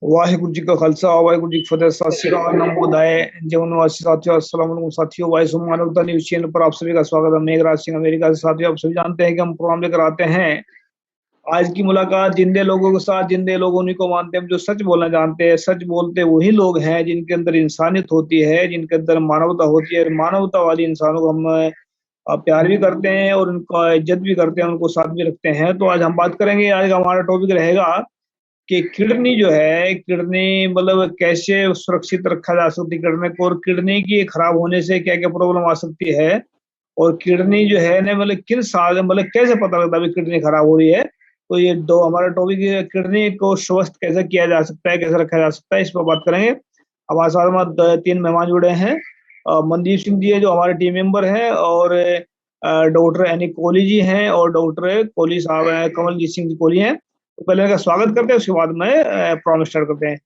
वाहिगुरु जी का खालसा वाहिगुरु जी की फतेह। सत श्री अकाल, नमो बुद्धाय। जीवन निवासी साथियों, अस्सलाम वालेकुम साथियों। वॉइस ऑफ मानवता न्यूज चैनल पर आप सभी का स्वागत है। मेघराज सिंह अमेरिका से। साथियों, आप सभी जानते हैं कि हम प्रोग्राम लेकर आते हैं आज की मुलाकात जिंदे लोगों के साथ। जिंदे लोग उन्हीं को मानते हैं जो सच बोलना जानते हैं। सच बोलते वही लोग हैं जिनके अंदर इंसानियत होती है, जिनके अंदर मानवता होती है। मानवता वाली इंसानों को हम प्यार भी करते हैं और उनका इज्जत भी करते हैं, उनको साथ भी रखते हैं। तो आज हम बात करेंगे, आज का हमारा टॉपिक रहेगा कि किडनी जो है, किडनी मतलब कैसे सुरक्षित रखा जा सकती है किडनी को, और किडनी की खराब होने से क्या क्या प्रॉब्लम आ सकती है, और किडनी जो है ना मतलब किन साल मतलब कैसे पता लगता है किडनी खराब हो रही है। तो ये दो हमारा टॉपिक है, किडनी को स्वस्थ कैसे किया जा सकता है, कैसे रखा जा सकता है, इस पर बात करेंगे। हमारे साथ में तीन मेहमान जुड़े हैं। मनदीप सिंह जी है जो हमारे टीम मेंबर हैं, और डॉक्टर एनी कोहली जी हैं, और डॉक्टर कोहली साहब हैं, कमलजीत सिंह जी कोहली हैं। तो पहले इनका स्वागत करते हैं, उसके बाद में प्रोग्राम स्टार्ट करते हैं।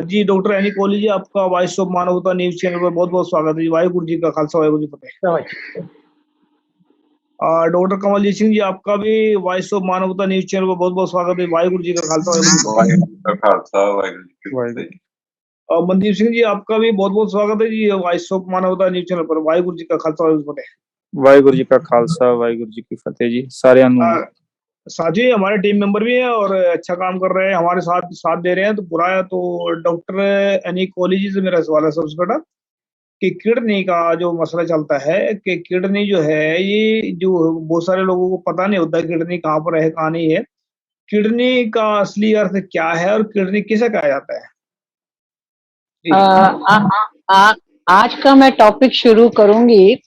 जी डॉक्टर एनी कोहली जी, आपका वॉइस ऑफ मानवता न्यूज चैनल पर बहुत बहुत स्वागत है जी। वाहिगुरु जी का खालसा वाहिगुरु जी की फतेह। डॉक्टर कमलजीत सिंह जी, आपका भी वॉइस ऑफ मानवता न्यूज चैनल पर बहुत बहुत स्वागत है। वाहिगुरु जी का खालसा वाहिगुरु जी की फतेह। वाहिगुरु जी का खालसा वाहिगुरु जी की फतेह। और मनदीप सिंह जी, आपका भी बहुत बहुत स्वागत है जी वॉइस ऑफ मानवता न्यूज चैनल पर। वाहिगुरु जी का खालसा वाहिगुरु जी की फतेह। वाहिगुरु जी का खालसा वाहिगुरु जी की फतेह जी। सारे साथी हमारे टीम मेंबर भी हैं और अच्छा काम कर रहे हैं, हमारे साथ साथ दे रहे हैं। तो बुरा है तो डॉक्टर एनी कोहली जी से मेरा सवाल है सबसे बड़ा कि किडनी का जो मसला चलता है, कि किडनी जो है ये जो बहुत सारे लोगों को पता नहीं होता किडनी कहाँ पर है कहाँ नहीं है। किडनी का असली अर्थ क्या है और किडनी किसे कहा जाता है? आ, आ, आ, आज का मैं टॉपिक शुरू करूंगी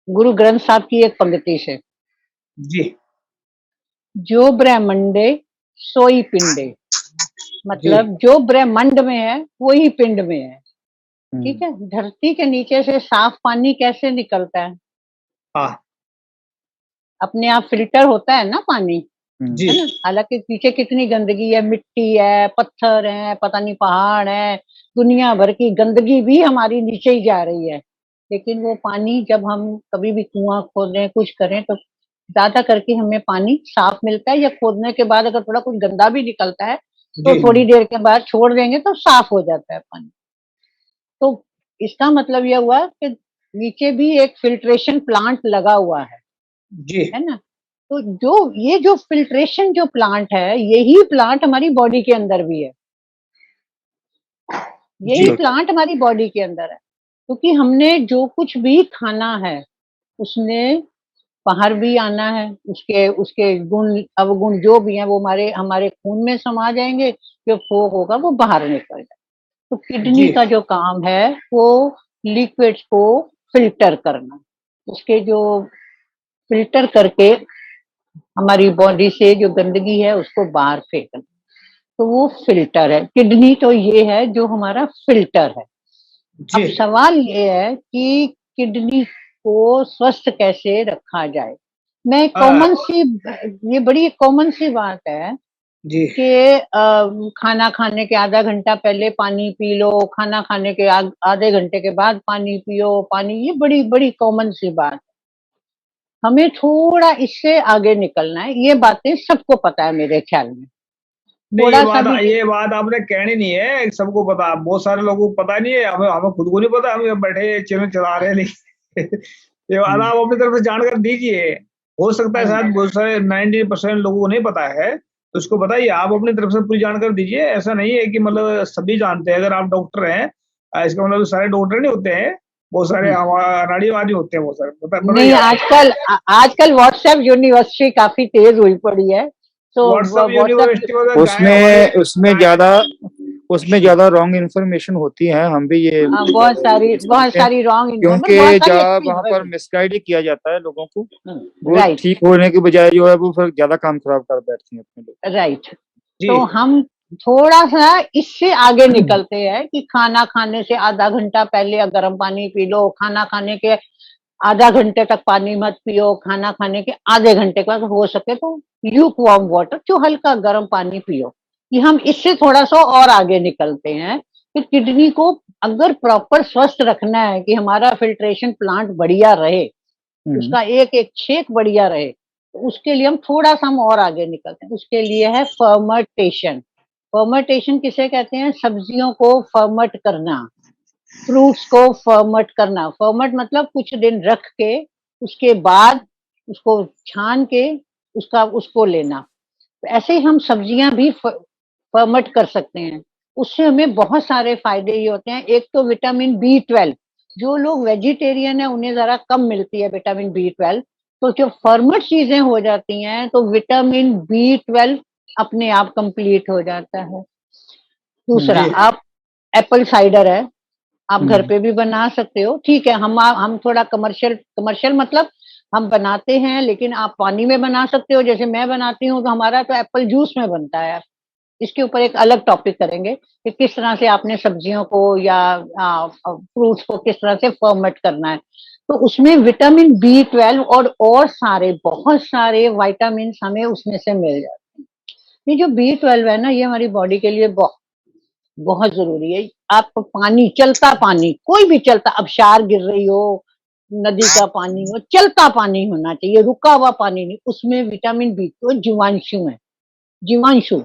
गुरु ग्रंथ साहब की एक पंक्ति से। जी। जो ब्रह्मंडे सोई पिंडे, मतलब जो ब्रह्मांड में है वही पिंड में है। ठीक है। धरती के नीचे से साफ पानी कैसे निकलता है? हाँ। अपने आप फिल्टर होता है ना पानी, जी। है ना। हालांकि पीछे कितनी गंदगी है, मिट्टी है, पत्थर है, पता नहीं पहाड़ है, दुनिया भर की गंदगी भी हमारी नीचे ही जा रही है। लेकिन वो पानी जब हम कभी भी कुआं खोदें कुछ करें तो ज्यादा करके हमें पानी साफ मिलता है, या खोदने के बाद अगर थोड़ा कुछ गंदा भी निकलता है तो थोड़ी देर के बाद छोड़ देंगे तो साफ हो जाता है पानी। तो इसका मतलब यह हुआ कि नीचे भी एक फिल्ट्रेशन प्लांट लगा हुआ है जी। है ना। तो जो फिल्ट्रेशन जो प्लांट है, यही प्लांट हमारी बॉडी के अंदर भी है। यही प्लांट हमारी बॉडी के अंदर है, क्योंकि हमने जो कुछ भी खाना है उसने बाहर भी आना है। उसके उसके गुण अवगुण जो भी हैं वो हमारे हमारे खून में समा जाएंगे, जो फोक होगा वो बाहर निकल जाए। तो किडनी का जो काम है वो लिक्विड्स को फिल्टर करना, उसके जो फिल्टर करके हमारी बॉडी से जो गंदगी है उसको बाहर फेंकना। तो वो फिल्टर है। किडनी तो ये है जो हमारा फिल्टर है। अब सवाल ये है कि किडनी को स्वस्थ कैसे रखा जाए। मैं कॉमन सी, ये बड़ी कॉमन सी बात है कि खाना खाने के आधा घंटा पहले पानी पी लो, खाना खाने के आधे घंटे के बाद पानी पियो। पानी, ये बड़ी बड़ी कॉमन सी बात है। हमें थोड़ा इससे आगे निकलना है। ये बातें सबको पता है मेरे ख्याल में। नहीं, ये बात आपने कहनी नहीं है, सबको पता। बहुत सारे लोगों को पता नहीं है, हमें हमें खुद को नहीं पता। हम बैठे चैनल चला रहे हैं, लेकिन ये बात आप अपनी तरफ से जानकर दीजिए। हो सकता है शायद बहुत सारे 90% लोगों को नहीं पता है, तो उसको बताइए। आप अपनी तरफ से पूरी जानकारी दीजिए। ऐसा नहीं है कि मतलब सभी जानते हैं। अगर आप डॉक्टर हैं, इसका मतलब सारे डॉक्टर नहीं होते हैं, बहुत सारे नाड़ीवादी होते हैं, बहुत सारे। नहीं, आजकल व्हाट्सएप यूनिवर्सिटी काफी तेज हुई पड़ी है। तो उसमें ज्यादा रॉन्ग इन्फॉर्मेशन होती है। हम भी ये बहुत सारी रॉन्ग, क्योंकि जब वहाँ पर मिसगाइड किया जाता है लोगों को, वो ठीक होने के बजाय जो है वो फिर ज्यादा काम खराब कर बैठते हैं अपने लोग। राइट। तो हम थोड़ा सा इससे आगे निकलते हैं कि खाना खाने से आधा घंटा पहले गर्म पानी पी लो, खाना खाने के आधा घंटे तक पानी मत पियो, खाना खाने के आधे घंटे बाद हो सके तो ल्यूक वार्म वाटर, जो हल्का गर्म पानी पियो। कि हम इससे थोड़ा सा और आगे निकलते हैं कि किडनी को अगर प्रॉपर स्वस्थ रखना है, कि हमारा फिल्ट्रेशन प्लांट बढ़िया रहे, उसका एक एक छेक बढ़िया रहे, तो उसके लिए हम थोड़ा सा और आगे निकलते हैं। उसके लिए है फर्मेंटेशन। फर्मेंटेशन किसे कहते हैं? सब्जियों को फर्मेंट करना, फ्रूट्स को फर्मेंट करना। फर्मेंट मतलब कुछ दिन रख के उसके बाद उसको छान के उसको लेना। ऐसे ही हम सब्जियां भी फर्मेंट कर सकते हैं। उससे हमें बहुत सारे फायदे ये होते हैं। एक तो विटामिन B12, जो लोग वेजिटेरियन है उन्हें जरा कम मिलती है विटामिन B12, तो जो फर्मेंट चीजें हो जाती हैं तो विटामिन B12 अपने आप कंप्लीट हो जाता है। दूसरा, जी। आप एप्पल साइडर है, आप घर पे भी बना सकते हो। ठीक है, हम थोड़ा कमर्शियल मतलब हम बनाते हैं, लेकिन आप पानी में बना सकते हो। जैसे मैं बनाती हूँ तो हमारा तो एप्पल जूस में बनता है। इसके ऊपर एक अलग टॉपिक करेंगे कि किस तरह से आपने सब्जियों को या फ्रूट्स को किस तरह से फर्मेंट करना है। तो उसमें विटामिन B12 और सारे बहुत सारे विटामिन हमें उसमें से मिल जाते हैं। ये जो B12 है ना, ये हमारी बॉडी के लिए बहुत जरूरी है। आप पानी, चलता पानी, कोई भी चलता, अब शार गिर रही हो, नदी का पानी हो, चलता पानी होना चाहिए, रुका हुआ पानी नहीं। उसमें विटामिन B तो जीवांशु है, जीवांशु।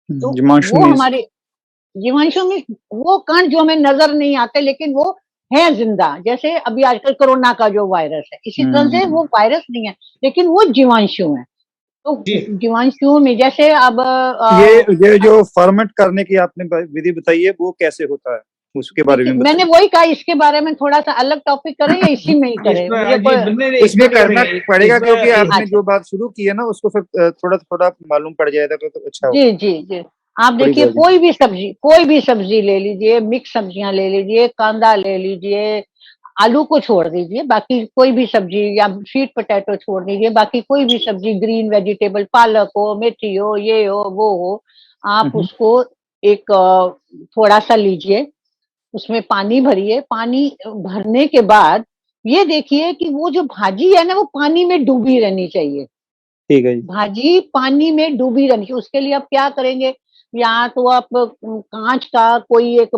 तो जीवांशु वो में हमारे जीवांशु में वो कण जो हमें नजर नहीं आते लेकिन वो है जिंदा। जैसे अभी आजकल कोरोना का जो वायरस है, इसी तरह से वो वायरस नहीं है लेकिन वो जीवांशु है। तो जी। जीवांशुओं में जैसे अब ये जो फर्मेंट करने की आपने विधि बताई है वो कैसे होता है, उसके बारे में मैंने बताइए। वही कहा, इसके बारे में थोड़ा सा अलग टॉपिक करें या इसी में ही करें? इसमें मुझे जी नहीं, इसमें करना पड़ेगा क्योंकि आपने अच्छा, जो बात शुरू की है ना उसको फिर थोड़ा थोड़ा मालूम पड़ जाएगा तो अच्छा जी जी जी। आप थोड़ी देखिए, बहुत। कोई भी सब्जी ले लीजिए, मिक्स सब्जियां ले लीजिए, कांदा ले लीजिए, आलू को छोड़ दीजिए, बाकी कोई भी सब्जी, या स्वीट पोटैटो छोड़ दीजिए, बाकी कोई भी सब्जी, ग्रीन वेजिटेबल, पालक हो, मेथी हो, ये हो, वो हो, आप उसको एक थोड़ा सा लीजिए, उसमें पानी भरिए। पानी भरने के बाद ये देखिए कि वो जो भाजी है ना, वो पानी में डूबी रहनी चाहिए। ठीक है जी। भाजी पानी में डूबी रहनी चाहिए। उसके लिए आप क्या करेंगे? या तो आप कांच का कोई एक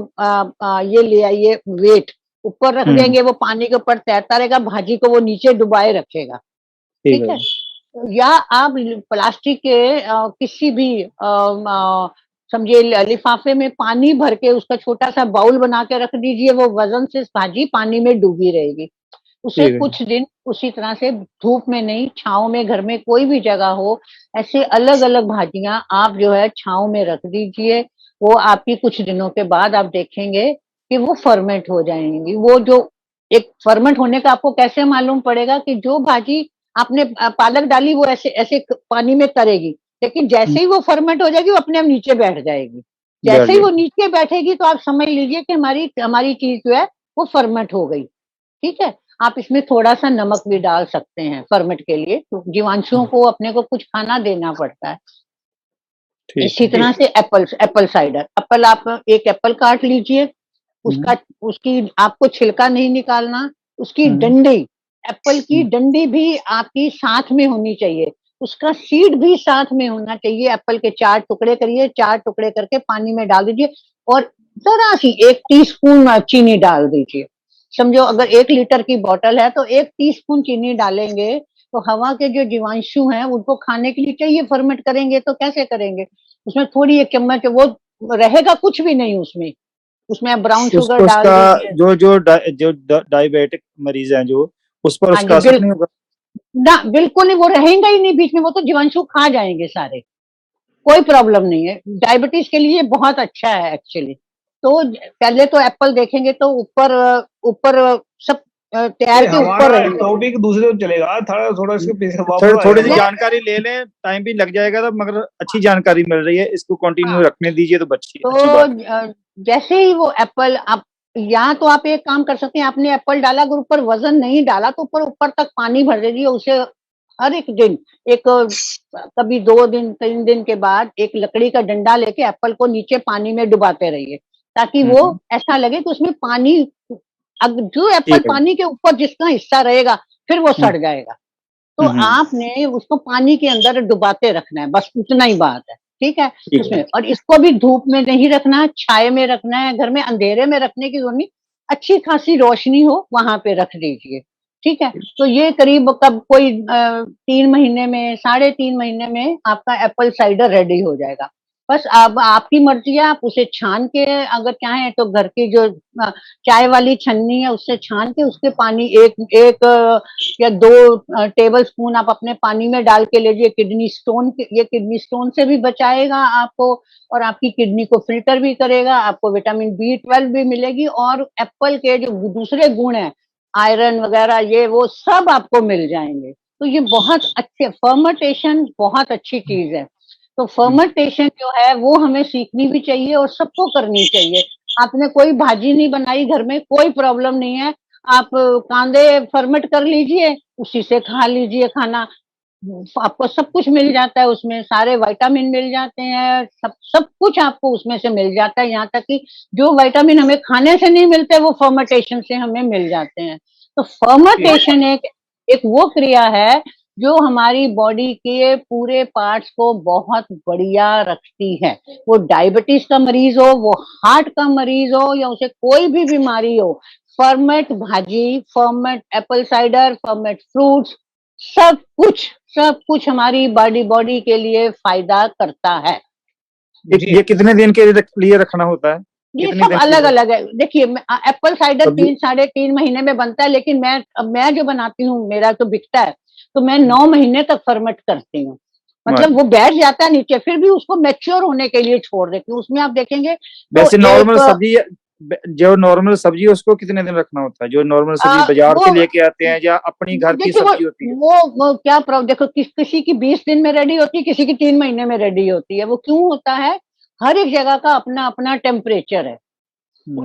ये ले आइए, वेट ऊपर रख देंगे, वो पानी के ऊपर तैरता रहेगा, भाजी को वो नीचे डुबाए रखेगा। ठीक ठीक है। है। या आप प्लास्टिक के किसी भी समझिए लिफाफे में पानी भर के उसका छोटा सा बाउल बना के रख दीजिए, वो वजन से भाजी पानी में डूबी रहेगी। उसे ठीक है। कुछ दिन उसी तरह से धूप में नहीं, छांव में, घर में कोई भी जगह हो, ऐसे अलग अलग भाजियां आप जो है छांव में रख दीजिए। वो आपकी कुछ दिनों के बाद आप देखेंगे कि वो फर्मेंट हो जाएंगी। वो जो एक फर्मेंट होने का आपको कैसे मालूम पड़ेगा? कि जो भाजी आपने पालक डाली वो ऐसे ऐसे पानी में तरेगी, लेकिन जैसे ही वो फर्मेंट हो जाएगी वो अपने आप नीचे बैठ जाएगी। बैठ जैसे ही गया। वो नीचे बैठेगी तो आप समझ लीजिए कि हमारी हमारी चीज जो है वो फर्मेंट हो गई। ठीक है। आप इसमें थोड़ा सा नमक भी डाल सकते हैं फर्मेंट के लिए, तो जीवांशुओं को अपने को कुछ खाना देना पड़ता है। ठीक इसी है। तरह से एप्पल साइडर, आप एक एप्पल काट लीजिए, उसका उसकी आपको छिलका नहीं निकालना, उसकी डंडी, एप्पल की डंडी भी आपकी साथ में होनी चाहिए, उसका सीड भी साथ में होना चाहिए। एप्पल के 4 टुकड़े करिए, 4 टुकड़े करके पानी में डाल दीजिए और जरा सी 1 टीस्पून चीनी डाल दीजिए। समझो अगर 1 लीटर की बोतल है तो 1 टीस्पून चीनी डालेंगे तो हवा के जो जीवांशु हैं उनको खाने के लिए चाहिए, फर्मेंट करेंगे तो कैसे करेंगे? उसमें थोड़ी 1 चम्मच वो रहेगा कुछ भी नहीं उसमें। उसमें आप ब्राउन शुगर डाल उसका दीजिए। जो डायबिटिक मरीज हैं जो उस पर हाँ उसका जी, असर नहीं होगा। ना बिल्कुल नहीं, वो रहेगा ही नहीं बीच में, वो तो जीवांशु खा जाएंगे सारे। कोई प्रॉब्लम नहीं है, डायबिटीज के लिए बहुत अच्छा है एक्चुअली। तो पहले तो एप्पल देखेंगे तो ऊपर ऊपर सब तैयार के ऊपर हमारा रहेंगे। टॉपिक दूसरे पे चलेगा, थोड़ा थोड़ा इसके पीछे थोड़ी वापस थोड़ी सी आएगा। जानकारी ले लें, टाइम भी लग जाएगा तो, मगर अच्छी जानकारी मिल रही है, इसको कंटिन्यू हाँ, रखने दीजिए तो तो अच्छी बात जैसे ही वो एप्पल आप, या तो आप एक काम कर सकते हैं, आपने एप्पल डाला, अगर ऊपर वजन नहीं डाला तो ऊपर ऊपर तक पानी भर दीजिए उसे। हर एक दिन एक कभी 2 दिन 3 दिन के बाद एक लकड़ी का डंडा लेके एप्पल को नीचे पानी में डुबाते रहिए, ताकि है। वो ऐसा लगे कि उसमें पानी, जो एप्पल ठीक है। पानी के ऊपर जिसका हिस्सा रहेगा फिर वो सड़ जाएगा। तो आपने उसको पानी के अंदर डुबाते रखना है, बस उतना ही बात है। ठीक है। ठीक है। उसमें, और इसको भी धूप में नहीं रखना, छाये में रखना है, घर में अंधेरे में रखने की जरूरत नहीं, अच्छी खासी रोशनी हो वहां पे रख दीजिए। ठीक है। तो ये करीब कब कोई 3 महीने में, 3.5 महीने में आपका एप्पल साइडर रेडी हो जाएगा। बस अब आपकी मर्जी है, आप उसे छान के अगर चाहें तो घर की जो चाय वाली छन्नी है उससे छान के उसके पानी एक या 2 टेबल स्पून आप अपने पानी में डाल के लीजिए। ये किडनी स्टोन से भी बचाएगा आपको और आपकी किडनी को फिल्टर भी करेगा, आपको विटामिन B12 भी मिलेगी और एप्पल के जो दूसरे गुण है आयरन वगैरह ये वो सब आपको मिल जाएंगे। तो ये बहुत अच्छे फर्मेंटेशन बहुत अच्छी चीज है। तो फर्मेंटेशन जो है वो हमें सीखनी भी चाहिए और सबको करनी चाहिए। आपने कोई भाजी नहीं बनाई घर में, कोई प्रॉब्लम नहीं है, आप कांदे फर्मेंट कर लीजिए, उसी से खा लीजिए खाना, आपको सब कुछ मिल जाता है उसमें, सारे विटामिन मिल जाते हैं, सब कुछ आपको उसमें से मिल जाता है। यहाँ तक कि जो विटामिन हमें खाने से नहीं मिलते वो फर्मेंटेशन से हमें मिल जाते हैं। तो फर्मेंटेशन एक वो क्रिया है जो हमारी बॉडी के पूरे पार्ट्स को बहुत बढ़िया रखती है। वो डायबिटीज का मरीज हो, वो हार्ट का मरीज हो या उसे कोई भी बीमारी हो, फर्मेंट भाजी, ferment Apple cider, ferment fruits, सब कुछ हमारी बॉडी के लिए फायदा करता है। ये कितने दिन के लिए रखना होता है? ये सब अलग अलग है। देखिए एप्पल साइडर 3-3.5 महीने में बनता है, लेकिन मैं जो बनाती हूँ, मेरा तो बिकता है, तो मैं 9 महीने तक फर्मेंट करती हूँ। मतलब वो बैठ जाता है नीचे, फिर भी उसको मैच्योर होने के लिए छोड़ देती हूँ। उसमें आप देखेंगे वैसे तो नॉर्मल सब्जी, जो नॉर्मल सब्जी उसको कितने दिन रखना होता है? जो नॉर्मल सब्जी बाजार से लेके आते हैं या अपनी घर की सब्जी होती है? वो क्या देखो, किसी की 20 दिन में रेडी होती है, किसी की 3 महीने में रेडी होती है। वो क्यों होता है? हर एक जगह का अपना अपना टेम्परेचर है,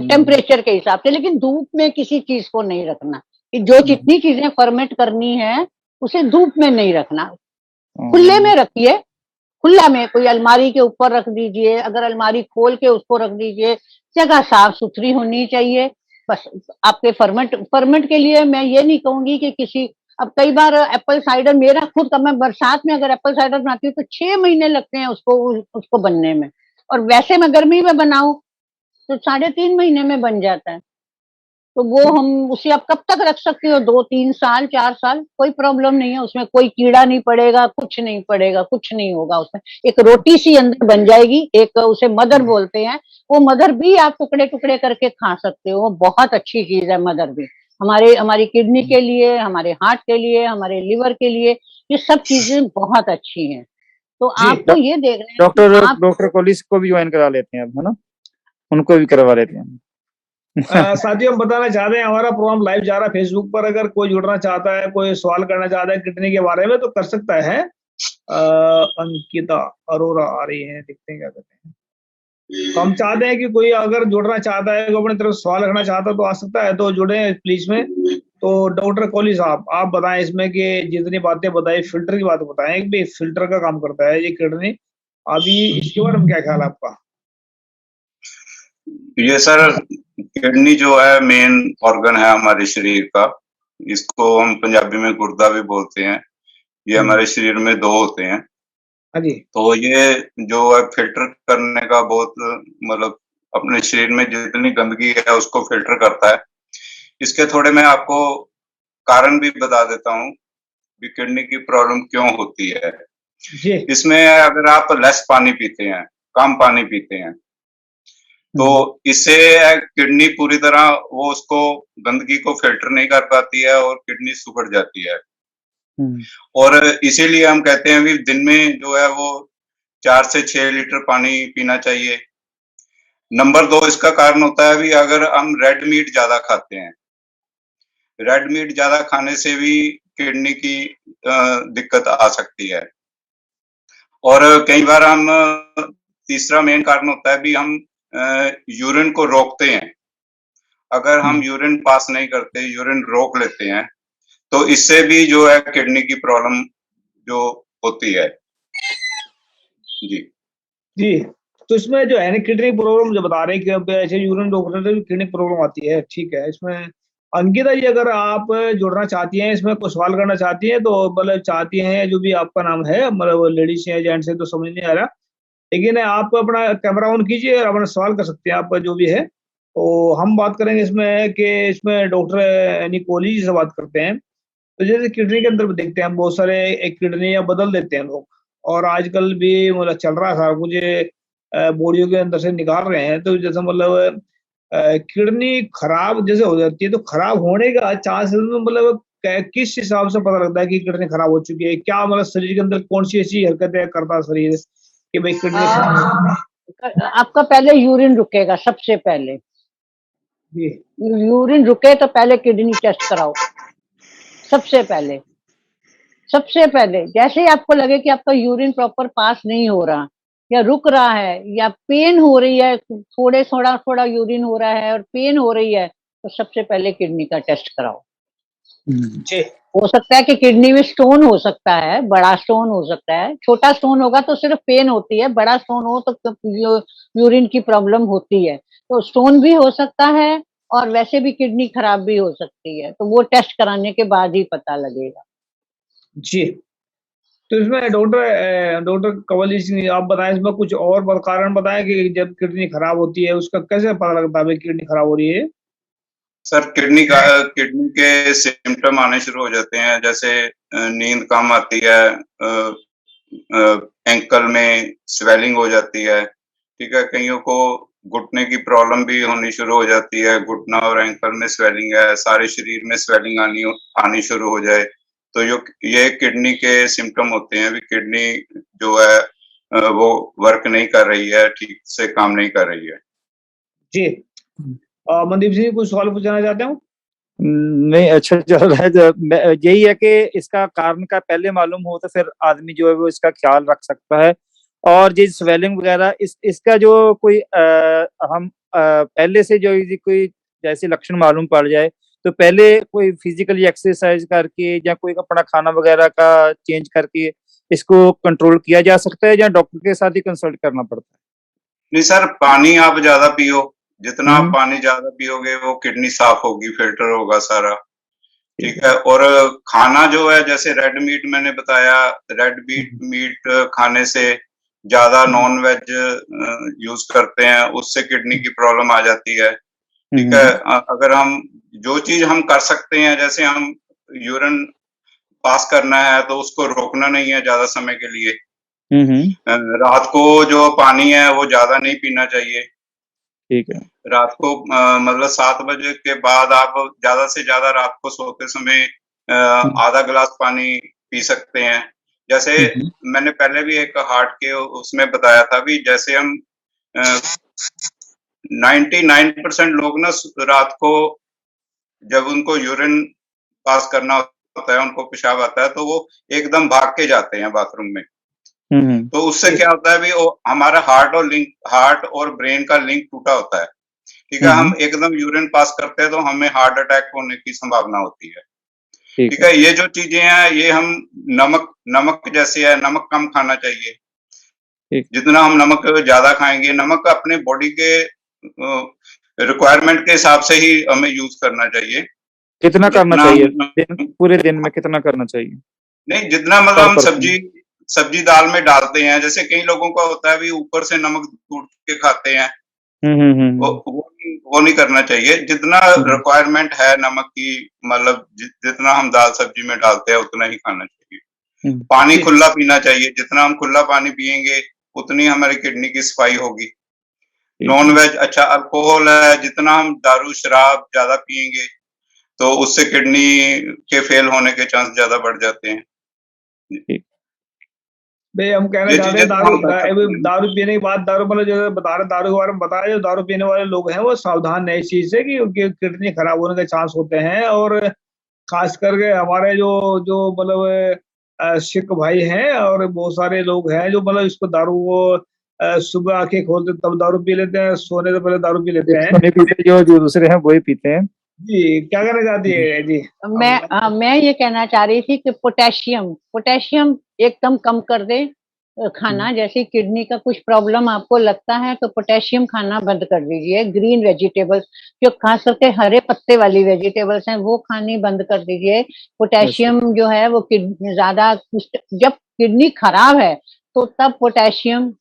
टेम्परेचर के हिसाब से। लेकिन धूप में किसी चीज को नहीं रखना, जो जितनी चीजें फर्मेंट करनी है उसे धूप में नहीं रखना, खुले में रखिए। खुला में कोई अलमारी के ऊपर रख दीजिए, अगर अलमारी खोल के उसको रख दीजिए, जगह साफ सुथरी होनी चाहिए। बस आपके फर्मेंट के लिए मैं ये नहीं कहूंगी कि अब कई बार एप्पल साइडर, मेरा खुद का, मैं बरसात में अगर एप्पल साइडर बनाती हूँ तो 6 महीने लगते हैं उसको बनने में, और वैसे मैं गर्मी में बनाऊं तो 3.5 महीने में बन जाता है। तो वो हम उसे आप कब तक रख सकते हो? 2-3 साल 4 साल, कोई प्रॉब्लम नहीं है। उसमें कोई कीड़ा नहीं पड़ेगा, कुछ नहीं पड़ेगा, कुछ नहीं होगा उसमें। एक रोटी सी अंदर बन जाएगी, एक उसे मदर बोलते हैं, वो मदर भी आप टुकड़े टुकड़े करके खा सकते हो। वो बहुत अच्छी चीज है मदर भी, हमारी किडनी के लिए, हमारे हार्ट के लिए, हमारे लिवर के लिए, ये सब चीजें बहुत अच्छी हैं। तो आपको ये देखना है। डॉक्टर कॉलिस को भी ज्वाइन करा लेते हैं अब, है ना? उनको भी करवा लेते हैं। साथियों, हम बताना चाहते हैं हमारा प्रोग्राम लाइव जा रहा है फेसबुक पर। अगर कोई जुड़ना चाहता है, कोई सवाल करना चाहता है किडनी के बारे में तो कर सकता है। अंकिता अरोरा आ रही है, देखते हैं क्या कहते हैं। तो हम चाहते हैं कि कोई अगर जुड़ना चाहता है, अपनी तरफ सवाल रखना चाहता है तो आ सकता है, तो जुड़े प्लीज में। तो डॉक्टर कॉलिस साहब, आप बताएं इसमें कि जितनी बातें बताई, फिल्टर की बात बताएं कि फिल्टर का काम करता है ये किडनी, अभी इसके बारे में क्या ख्याल है आपका? ये सर, किडनी जो है मेन ऑर्गन है हमारे शरीर का। इसको हम पंजाबी में गुर्दा भी बोलते हैं। ये हमारे शरीर में 2 होते हैं। तो ये जो है फिल्टर करने का बहुत, मतलब अपने शरीर में जितनी गंदगी है उसको फिल्टर करता है। इसके थोड़े मैं आपको कारण भी बता देता हूँ कि किडनी की प्रॉब्लम क्यों होती है। इसमें अगर आप लेस पानी पीते हैं, कम पानी पीते हैं, तो इससे किडनी पूरी तरह वो उसको गंदगी को फिल्टर नहीं कर पाती है और किडनी सुखड़ जाती है। और इसीलिए हम कहते हैं कि दिन में जो है वो 4 से 6 लीटर पानी पीना चाहिए। नंबर 2 इसका कारण होता है भी अगर हम रेड मीट ज्यादा खाते हैं, रेड मीट ज्यादा खाने से भी किडनी की दिक्कत आ सकती है। और कई बार हम, तीसरा मेन कारण होता है भी हम यूरिन को रोकते हैं। अगर हम यूरिन पास नहीं करते, यूरिन रोक लेते हैं, तो इससे भी जो है किडनी की प्रॉब्लम जो होती है। जी, तो इसमें जो है ना किडनी प्रॉब्लम जो बता रहे हैं कि ऐसे यूरिन रोकने से भी किडनी प्रॉब्लम आती है, ठीक है। इसमें अंकिता जी, अगर आप जुड़ना चाहती हैं, इसमें कुछ सवाल करना चाहती हैं, तो मतलब चाहती हैं, जो भी आपका नाम है, मतलब लेडीज है जेंट्स है तो समझ नहीं आ रहा, लेकिन आप अपना कैमरा ऑन कीजिए और अपना सवाल कर सकते हैं आप, जो भी है। तो हम बात करेंगे इसमें कि इसमें डॉक्टर निकोली जी से बात करते हैं। तो जैसे किडनी के अंदर देखते हैं हम बहुत सारे एक किडनी बदल देते हैं लोग, और आजकल भी मतलब चल रहा था मुझे बॉडियों के अंदर से निकाल रहे हैं, तो जैसे मतलब किडनी खराब जैसे हो जाती है, तो खराब होने का चांसेस मतलब किस हिसाब से पता लगता है कि किडनी खराब हो चुकी है? क्या मतलब शरीर के अंदर कौन सी ऐसी हरकतें करता है शरीर कि भाई किडनी खराब? आपका पहले यूरिन रुकेगा सबसे पहले। जी। यूरिन रुके तो पहले किडनी टेस्ट कराओ, सबसे पहले। सबसे पहले जैसे ही आपको लगे कि आपका यूरिन प्रॉपर पास नहीं हो रहा या रुक रहा है या पेन हो रही है, थोड़ा यूरिन हो रहा है और पेन हो रही है, तो सबसे पहले किडनी का टेस्ट कराओ। जी। हो सकता है कि किडनी में स्टोन हो सकता है, बड़ा स्टोन हो सकता है। छोटा स्टोन होगा तो सिर्फ पेन होती है, बड़ा स्टोन हो तो यूरिन की प्रॉब्लम होती है। तो स्टोन भी हो सकता है और वैसे भी किडनी खराब भी हो सकती है, तो वो टेस्ट कराने के बाद ही पता लगेगा। जी। तो इसमें डॉक्टर कंवल जी आप बताएं, इसमें कुछ और कारण बताएं कि जब किडनी खराब होती है उसका कैसे पता लगता है किडनी खराब हो रही है? सर किडनी के सिम्टम आने शुरू हो जाते हैं, जैसे नींद कम आती है, एंकल में स्वेलिंग हो जाती है, ठीक है। कईयों को घुटने की प्रॉब्लम भी होनी शुरू हो जाती है, घुटना और एंकल में स्वेलिंग है, सारे शरीर में स्वेलिंग आनी शुरू हो जाए, तो ये किडनी के सिम्टम होते हैं। भी किडनी जो है वो वर्क नहीं कर रही है, ठीक से काम नहीं कर रही है। जी। मनदीप जी कुछ सवाल पूछना चाहते हो? नहीं, अच्छा चल रहा है। यही है कि इसका कारण का पहले मालूम हो तो फिर आदमी जो है वो इसका ख्याल रख सकता है। और ये स्वेलिंग वगैरह इसका जो कोई हम पहले से जो कोई जैसे लक्षण मालूम पड़ जाए तो पहले कोई फिजिकली एक्सरसाइज करके या कोई अपना खाना वगैरह का चेंज करके इसको कंट्रोल किया जा सकता है या डॉक्टर के साथ ही कंसल्ट करना पड़ता है? नहीं सर, पानी आप ज्यादा पियो, जितना आप पानी ज्यादा पियोगे वो किडनी साफ होगी, फिल्टर होगा सारा, ठीक है। और खाना जो है, जैसे रेड मीट मैंने बताया, रेड मीट खाने से ज्यादा नॉन वेज यूज करते हैं, उससे किडनी की प्रॉब्लम आ जाती है, ठीक है। अगर हम जो चीज हम कर सकते हैं, जैसे हम यूरिन पास करना है तो उसको रोकना नहीं है ज्यादा समय के लिए। रात को जो पानी है वो ज्यादा नहीं पीना चाहिए, ठीक है। रात को मतलब 7 बजे के बाद आप ज्यादा से ज्यादा रात को सोते समय आधा गिलास पानी पी सकते हैं। जैसे मैंने पहले भी एक हार्ट के उसमें बताया था भी, जैसे हम 99% लोग ना रात को जब उनको यूरिन पास करना होता है, उनको पेशाब आता है, तो वो एकदम भाग के जाते हैं बाथरूम में। तो उससे क्या होता है भी, हमारा हार्ट और ब्रेन का लिंक टूटा होता है, ठीक है। हम एकदम यूरिन पास करते हैं तो हमें हार्ट अटैक होने की संभावना होती है, ठीक है। ये जो चीजें हैं ये हम नमक जैसे है, नमक कम खाना चाहिए। जितना हम नमक ज्यादा खाएंगे, नमक अपने बॉडी के रिक्वायरमेंट के हिसाब से ही हमें यूज करना चाहिए। कितना करना चाहिए पूरे दिन में, कितना करना चाहिए? नहीं, जितना मतलब हम सब्जी दाल में डालते हैं, जैसे कई लोगों का होता है भी ऊपर से नमक कूट के खाते हैं, वो नहीं करना चाहिए। जितना रिक्वायरमेंट है नमक की, मतलब जितना हम दाल सब्जी में डालते हैं उतना ही खाना चाहिए। पानी खुला पीना चाहिए, जितना हम खुला पानी पियेंगे उतनी हमारी किडनी की सफाई होगी। नॉन वेज, अच्छा अल्कोहल है, जितना हम दारू शराब ज्यादा पियेंगे तो उससे किडनी के फेल होने के चांस ज्यादा बढ़ जाते हैं। भाई हम कहना चाहते हैं दारू पीने के बाद, दारू मतलब जो बता रहे दारू के बारे में बताया, जो दारू पीने वाले लोग हैं वो सावधान है इस चीज से कि उनकी किडनी खराब होने के चांस होते हैं। और खास करके हमारे जो मतलब सिख भाई हैं और बहुत सारे लोग हैं जो मतलब इसको दारू को सुबह आंखें खोलते तब दारू पी लेते हैं, सोने से पहले दारू पी लेते हैं। जो दूसरे हैं वही पीते हैं। जी, क्या कहना चाहती है जी? मैं ये कहना चाह रही थी कि पोटेशियम एकदम कम कर दे खाना। जैसे किडनी का कुछ प्रॉब्लम आपको लगता है तो पोटेशियम खाना बंद कर दीजिए। ग्रीन वेजिटेबल्स, जो खास करके हरे पत्ते वाली वेजिटेबल्स हैं, वो खानी बंद कर दीजिए। पोटेशियम जो है वो ज्यादा, जब किडनी खराब है तो तब पोटेशियम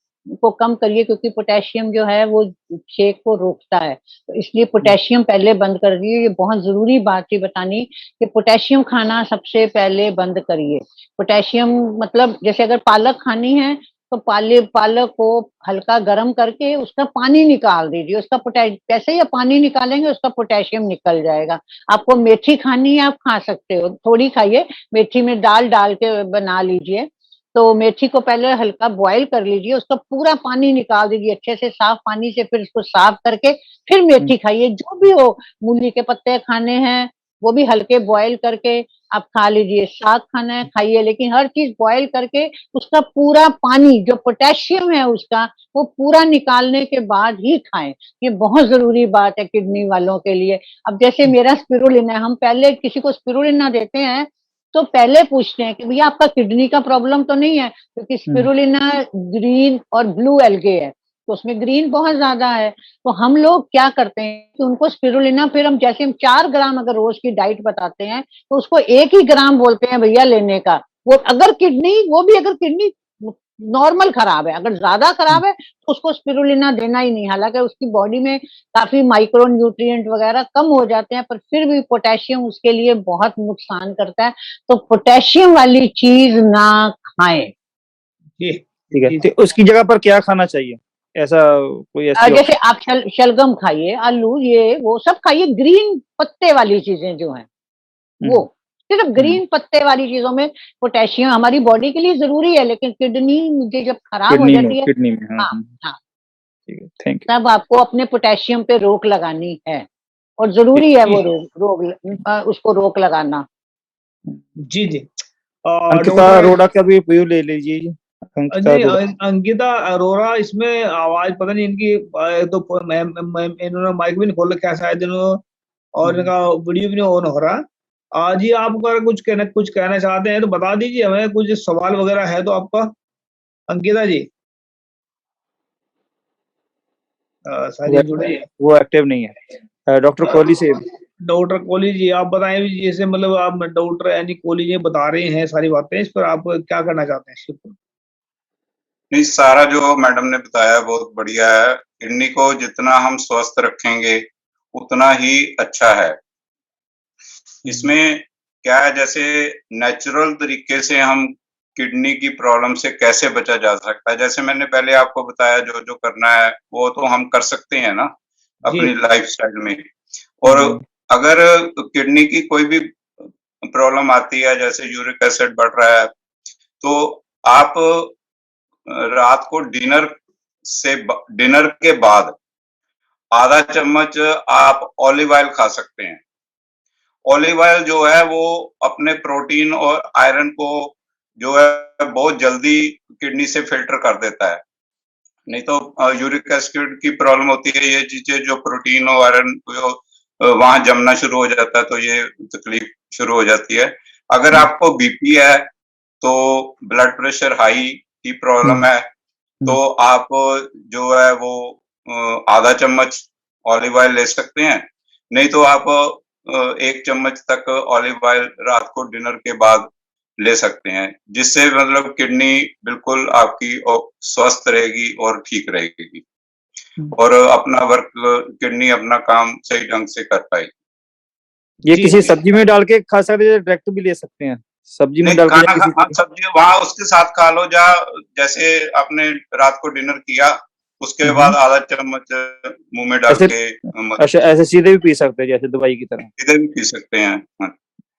को कम करिए, क्योंकि पोटेशियम जो है वो छेक को रोकता है। तो इसलिए पोटेशियम पहले बंद कर दिए। ये बहुत जरूरी बात है बतानी कि पोटेशियम खाना सबसे पहले बंद करिए। पोटेशियम मतलब जैसे अगर पालक खानी है तो पालक को हल्का गर्म करके उसका पानी निकाल दीजिए। उसका जैसे ही पानी निकालेंगे उसका पोटेशियम निकल जाएगा। आपको मेथी खानी है आप खा सकते हो, थोड़ी खाइए, मेथी में दाल डाल के बना लीजिए। तो मेथी को पहले हल्का बॉईल कर लीजिए, उसका पूरा पानी निकाल दीजिए अच्छे से साफ पानी से, फिर उसको साफ करके फिर मेथी खाइए। जो भी हो, मूली के पत्ते खाने हैं वो भी हल्के बॉईल करके आप खा लीजिए, साग खाना है खाइए, लेकिन हर चीज बॉईल करके उसका पूरा पानी जो पोटेशियम है उसका वो पूरा निकालने के बाद ही खाएं। ये बहुत जरूरी बात है किडनी वालों के लिए। अब जैसे मेरा स्पिरुलिना है, हम पहले किसी को स्पिरुलिना देते हैं तो पहले पूछते हैं कि भैया आपका किडनी का प्रॉब्लम तो नहीं है, क्योंकि स्पिरुलिना ग्रीन और ब्लू एल्गे है तो उसमें ग्रीन बहुत ज्यादा है। तो हम लोग क्या करते हैं कि उनको स्पिरुलिना, फिर हम जैसे हम 4 ग्राम अगर रोज की डाइट बताते हैं तो उसको 1 ही ग्राम बोलते हैं भैया लेने का। वो अगर किडनी नॉर्मल खराब है, अगर ज्यादा खराब है तो उसको स्पिरुलिना देना ही नहीं। हालांकि उसकी बॉडी में काफी माइक्रो न्यूट्रिएंट वगैरह कम हो जाते हैं, पर फिर भी पोटेशियम उसके लिए बहुत नुकसान करता है। तो पोटेशियम वाली चीज ना खाएं। ठीक है, तो उसकी जगह पर क्या खाना चाहिए? ऐसा कोई ऐसी जैसे आप शलगम खाइए, आलू, ये वो सब खाइए, ग्रीन पत्ते वाली चीजें जो हैं वो, सिर्फ ग्रीन पत्ते वाली चीजों में पोटेशियम हमारी बॉडी के लिए जरूरी है। लेकिन किडनी मुझे जब खराब हो जाती है, किडनी में, हाँ हाँ, ठीक है, थैंक यू। तब आपको अपने पोटेशियम पे रोक लगानी है और जरूरी है वो उसको रोक लगाना। जी जी। अंकिता अरोड़ा का भी व्यू ले लीजिए। अंकिता अरोड़ा, इसमें आवाज पता नहीं इनकी, तो इन्होंने माइक भी नहीं खोल रखा शायद इन्होंने, और इनका वीडियो भी नहीं ऑन हो रहा। जी आप अगर कुछ कहना चाहते हैं तो बता दीजिए हमें, कुछ सवाल वगैरह है तो आपका, अंकिता जी। जुड़े, वो एक्टिव नहीं है। डॉक्टर कोहली से, डॉक्टर कोहली जी आप बताएं, जैसे मतलब आप डॉक्टर यानी कोहली जी बता रहे हैं सारी बातें, इस पर आप क्या करना चाहते हैं इसके ऊपर? नहीं, सारा जो मैडम ने बताया बहुत बढ़िया है। किडनी को जितना हम स्वस्थ रखेंगे उतना ही अच्छा है। इसमें क्या है, जैसे नेचुरल तरीके से हम किडनी की प्रॉब्लम से कैसे बचा जा सकता है, जैसे मैंने पहले आपको बताया जो जो करना है वो तो हम कर सकते हैं ना अपनी लाइफस्टाइल में। और अगर किडनी की कोई भी प्रॉब्लम आती है, जैसे यूरिक एसिड बढ़ रहा है, तो आप रात को डिनर के बाद आधा चम्मच आप ऑलिव ऑयल खा सकते हैं। ऑलिव ऑयल जो है वो अपने प्रोटीन और आयरन को जो है बहुत जल्दी किडनी से फिल्टर कर देता है। नहीं तो यूरिक एसिड की प्रॉब्लम होती है, ये चीजें जो प्रोटीन और आयरन वहां जमना शुरू हो जाता है तो ये तकलीफ शुरू हो जाती है। अगर आपको बीपी है, तो ब्लड प्रेशर हाई की प्रॉब्लम है, तो आप जो है वो आधा चम्मच ऑलिव ऑयल ले सकते हैं। नहीं तो आप 1 चम्मच तक ऑलिव ऑयल रात को डिनर के बाद ले सकते हैं, जिससे मतलब किडनी बिल्कुल आपकी स्वस्थ रहेगी और ठीक रहेगी और अपना वर्क, किडनी अपना काम सही ढंग से कर पाएगी। ये किसी सब्जी में डाल के खा सकते हैं, डायरेक्ट भी ले सकते हैं? सब्जी में डाल के सब्जी वहां उसके साथ खा लो, जैसे आपने रात को डिनर किया उसके बाद आधा चम्मच मुंह में डाल के। अच्छा, ऐसे सीधे भी पी सकते हैं जैसे दवाई की तरह? सीधे भी पी सकते हैं।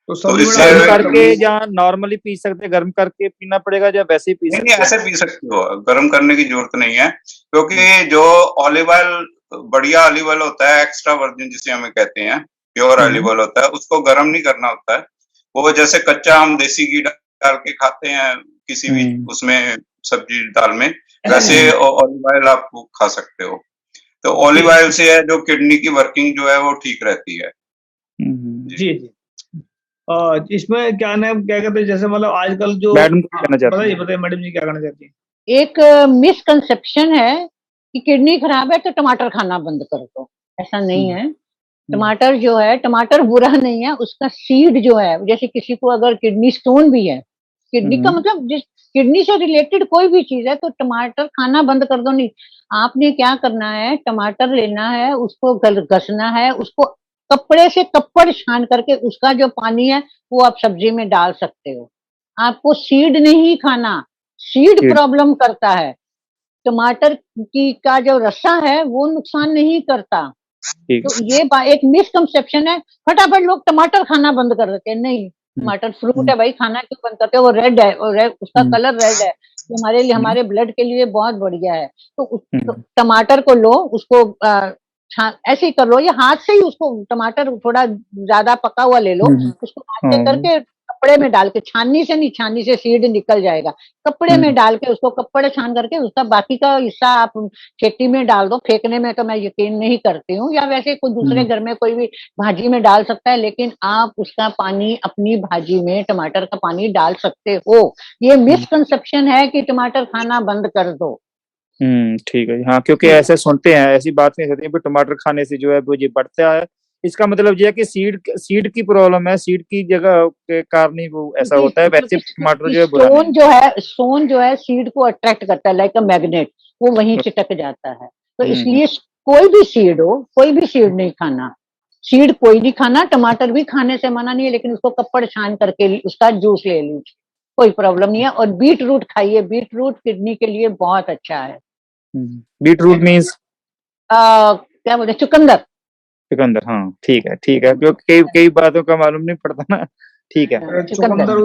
तो इससे करके या नॉर्मली पी सकते हैं, गर्म करके पीना पड़ेगा या वैसे ही पी सकते हैं? नहीं, ऐसे पी सकते हो, गर्म करने की जरूरत नहीं है, क्योंकि जो ऑलिव ऑयल बढ़िया ऑलिव ऑयल होता है, एक्स्ट्रा वर्जिन जिसे हमें कहते हैं, प्योर ऑलिव ऑयल होता है, उसको गर्म नहीं करना होता है। वो जैसे कच्चा हम देसी घी डाल के खाते हैं किसी भी उसमें सब्जी दाल में, वैसे ऑलिव ऑयल आप खा सकते हो। तो ऑलिव ऑयल से है जो किडनी की वर्किंग जो है वो ठीक रहती है। जी जी। इसमें क्या कहते हैं, जैसे मतलब आजकल जो मैडम कहना चाहती हैं, बताइए मैडम जी क्या कहना चाहती हैं? एक मिसकंसेप्शन है कि किडनी खराब है तो टमाटर खाना बंद कर दो, ऐसा नहीं है। टमाटर जो है, टमाटर बुरा नहीं है, उसका सीड जो है, जैसे किसी को अगर किडनी स्टोन भी है, किडनी का मतलब जिस किडनी से रिलेटेड कोई भी चीज है, तो टमाटर खाना बंद कर दो नहीं। आपने क्या करना है, टमाटर लेना है, उसको घसना है, उसको कपड़े से कपड़ छान करके उसका जो पानी है वो आप सब्जी में डाल सकते हो। आपको सीड नहीं खाना, सीड प्रॉब्लम करता है। टमाटर की का जो रसा है वो नुकसान नहीं करता। तो ये एक मिसकंसेप्शन है, फटाफट लोग टमाटर खाना बंद कर देते हैं। नहीं, टमाटर फ्रूट है भाई, खाना क्यों बंद करते हो? वो रेड है, उसका कलर रेड है, तो हमारे लिए, हमारे ब्लड के लिए बहुत बढ़िया है। तो टमाटर को लो, उसको ऐसे ही कर लो, या हाथ से ही उसको, टमाटर थोड़ा ज्यादा पका हुआ ले लो, उसको हाथ से करके कपड़े में डाल के, छाननी से नहीं, छाननी से सीड निकल जाएगा, कपड़े में डाल के उसको कपड़े छान करके उसका बाकी का हिस्सा आप खेती में डाल दो। फेंकने में तो मैं यकीन नहीं करती हूँ, या वैसे कोई दूसरे घर में कोई भी भाजी में डाल सकता है, लेकिन आप उसका पानी अपनी भाजी में टमाटर का पानी डाल सकते हो। ये मिसकंसेप्शन है कि टमाटर खाना बंद कर दो। ठीक है। हाँ, क्योंकि ऐसे सुनते हैं, ऐसी बात नहीं कहते हैं टमाटर खाने से जो है वो ये बढ़ता है। इसका मतलब ये है कि सीड की प्रॉब्लम है, सीड की जगह के कारण ही वो ऐसा होता है। वैसे टमाटर जो है स्टोन जो है सीड को अट्रैक्ट करता है, लाइक अ मैग्नेट, वो वहीं चिटक जाता है। तो इसलिए कोई भी सीड हो, कोई भी सीड नहीं खाना, सीड कोई नहीं खाना। टमाटर भी खाने से मना नहीं है, लेकिन उसको कपड़ छान करके उसका जूस ले लीजिए, कोई प्रॉब्लम नहीं है। और बीट रूट खाइए, बीट रूट किडनी के लिए बहुत अच्छा है। बीट रूट मीन्स क्या बोलते हैं, चुकंदर। चुकंदर, हाँ ठीक है क्योंकि कई बातों का मालूम नहीं पड़ता ना। ठीक है। चुकंदर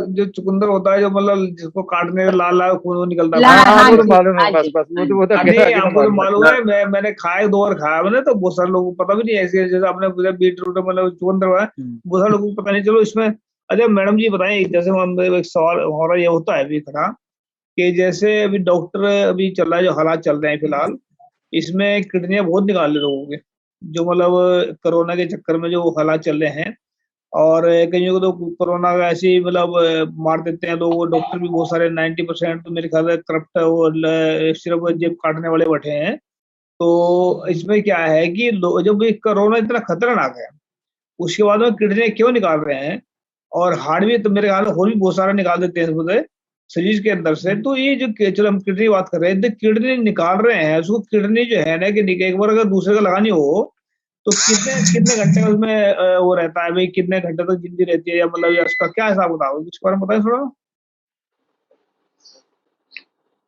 जो चुकंदर होता है, जो मतलब जिसको काटने में लाल लाल खून निकलता है, वो तो मालूम है, बस वो तो आपको तो मालूम है। मैंने खाया, 2 बार खाया मैंने, तो बहुत सारे लोगों को पता भी नहीं है। ऐसे जैसे आपने पूछा बीट रूट मतलब चुकंदर है, बहुत सारे लोगों को पता नहीं। चलो इसमें, अच्छा मैडम जी बताएं, जैसे एक सवाल हमारा ये होता है अभी खड़ा, कि जैसे अभी डॉक्टर अभी चल रहा है, जो हालात चल रहे हैं फिलहाल, इसमें किडनियां बहुत निकाल रहे लोगों के, जो मतलब कोरोना के चक्कर में जो हालात चल रहे हैं। और कईयों को तो कोरोना का ऐसे ही मतलब मार देते हैं लोग। डॉक्टर भी बहुत सारे 90% तो मेरे ख्याल से करप्ट और सिर्फ जेब काटने वाले बैठे हैं। तो इसमें क्या है कि जब ये कोरोना इतना खतरनाक है, उसके बाद में किडनी क्यों निकाल रहे हैं, और हार्ट भी तो मेरे ख्याल में और भी बहुत सारा निकाल देते हैं इसमें शरीर के अंदर से। तो ये जो चलो हम किडनी बात कर रहे हैं, किडनी निकाल रहे हैं, उसको किडनी जो है ना, कि एक बार अगर दूसरे का लगानी हो तो कितने घंटे का उसमें वो रहता है भाई, कितने घंटे तक जिंदगी रहती है, या मतलब या उसका क्या हिसाब बताओ, इस बारे में बताएं थोड़ा।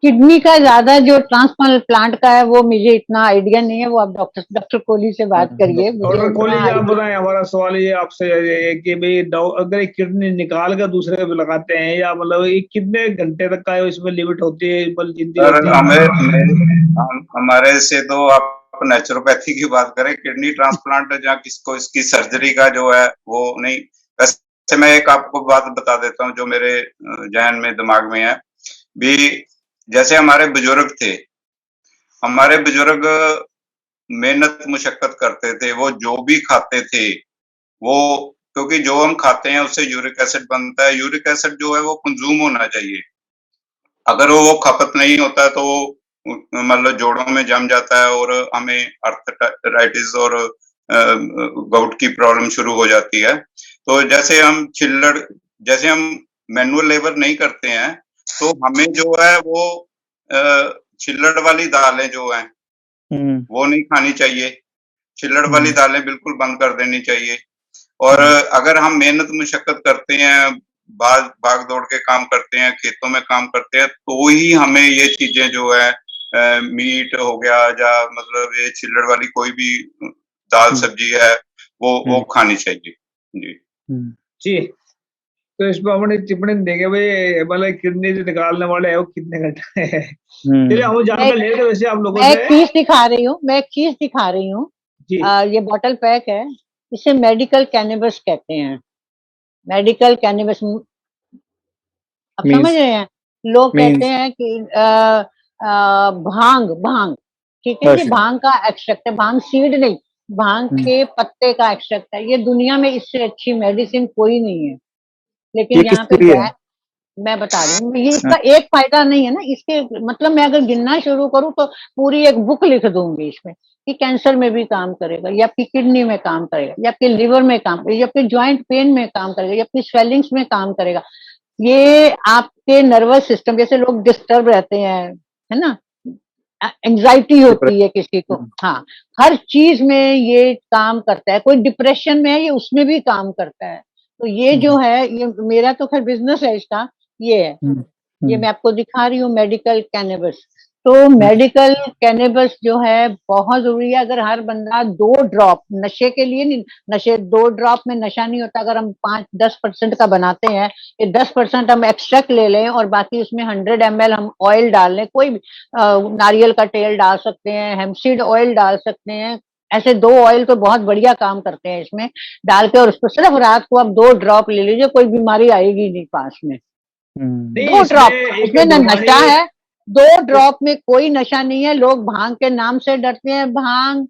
किडनी का ज्यादा जो ट्रांसप्लांट का है वो मुझे इतना आइडिया नहीं है, वो आप डॉक्टर कोहली से बात करिए। डॉक्टर कोहली जी आप बताएं। हमारा सवाल ये आपसे कि भाई अगर एक किडनी निकाल कर दूसरे पे लगाते हैं, या मतलब ये कितने घंटे तक का इसमें लिमिट होती है, हमारे से तो आप नेचुरोपैथी की बात करें, किडनी ट्रांसप्लांट या किसको इसकी सर्जरी का जो है वो नहीं। वैसे मैं एक आपको बात बता देता हूँ जो मेरे जहन में, दिमाग में है भी। जैसे हमारे बुजुर्ग थे, हमारे बुजुर्ग मेहनत मुशक्कत करते थे, वो जो भी खाते थे वो, क्योंकि जो हम खाते हैं उससे यूरिक एसिड बनता है। यूरिक एसिड जो है वो कंज्यूम होना चाहिए। अगर वो खपत नहीं होता है तो मतलब जोड़ों में जम जाता है और हमें आर्थराइटिस और गाउट की प्रॉब्लम शुरू हो जाती है। तो जैसे हम मैनुअल लेबर नहीं करते हैं, तो हमें जो है वो छिल्लड़ वाली दालें जो हैं वो नहीं खानी चाहिए। छिल्लड़ वाली दालें बिल्कुल बंद कर देनी चाहिए। और अगर हम मेहनत मुशक्कत करते हैं, भाग दौड़ के काम करते हैं, खेतों में काम करते हैं, तो ही हमें ये चीजें जो है मीट हो गया, या मतलब ये छिल्लड़ वाली कोई भी दाल सब्जी है वो खानी चाहिए। जी तो इसमें अपनी टिप्पणी देंगे भाई, मतलब किडनी से निकालने वाले हैं वो कितने घंटे है। चलिए हम जानकर ले रहे वैसे आप लोगों से। मैं एक चीज दिखा रही हूँ। ये बॉटल पैक है, इसे मेडिकल कैनबिस कहते हैं। मेडिकल कैनबिस, आप समझ रहे हैं? लोग कहते हैं कि भांग, ठीक है जी, भांग का एक्सट्रैक्ट है, भांग सीड नहीं, भांग के पत्ते का एक्सट्रैक्ट है। ये दुनिया में इससे अच्छी मेडिसिन कोई नहीं है। लेकिन यहाँ पे मैं बता रही हूँ, ये इसका एक फायदा नहीं है ना, इसके मतलब मैं अगर गिनना शुरू करूँ तो पूरी एक बुक लिख दूंगी इसमें, कि कैंसर में भी काम करेगा, या आपकी किडनी में काम करेगा, या आपके लिवर में काम करेगा, या आपके ज्वाइंट पेन में काम करेगा, या आपकी स्वेलिंग्स में काम करेगा। ये आपके नर्वस सिस्टम, जैसे लोग डिस्टर्ब रहते हैं, है ना, एंजाइटी होती है किसी को, हाँ, हर चीज में ये काम करता है। कोई डिप्रेशन में है, ये उसमें भी काम करता है। तो ये जो है, ये मेरा तो खैर बिजनेस है इसका, ये है। ये मैं आपको दिखा रही हूँ मेडिकल कैनबिस। तो मेडिकल कैनबिस जो है बहुत जरूरी है। अगर हर बंदा 2 ड्रॉप, नशे के लिए नहीं, नशे 2 ड्रॉप में नशा नहीं होता। अगर हम 5-10% का बनाते हैं, ये 10% हम एक्सट्रैक्ट ले लें और बाकी उसमें 100 ml हम ऑयल डाल लें, कोई भी नारियल का तेल डाल सकते हैं, हेम्पसीड ऑयल डाल सकते हैं। ऐसे 2 ऑयल तो बहुत बढ़िया काम करते हैं इसमें डाल के, और उसको सिर्फ रात को आप 2 ड्रॉप ले लीजिए, कोई बीमारी आएगी नहीं पास में। 2 ड्रॉप, इसमें ना नशा है, 2 ड्रॉप में कोई नशा नहीं है। लोग भांग के नाम से डरते हैं, भांग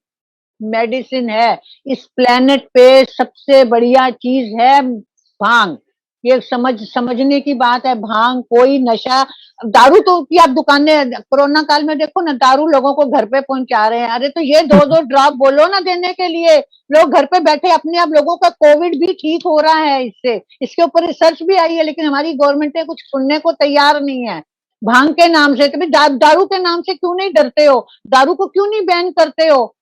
मेडिसिन है। इस प्लेनेट पे सबसे बढ़िया चीज है भांग। ये समझने की बात है। भांग कोई नशा, दारू तो की आप दुकानें कोरोना काल में देखो ना, दारू लोगों को घर पे पहुंचा रहे हैं। अरे तो ये 2-2 ड्रॉप बोलो ना देने के लिए, लोग घर पे बैठे अपने आप, लोगों का कोविड भी ठीक हो रहा है इससे। इसके ऊपर रिसर्च भी आई है, लेकिन हमारी गवर्नमेंट कुछ सुनने को तैयार नहीं है। भांग के नाम से, कभी दारू के नाम से क्यों नहीं डरते हो? दारू को क्यों नहीं बैन करते हो?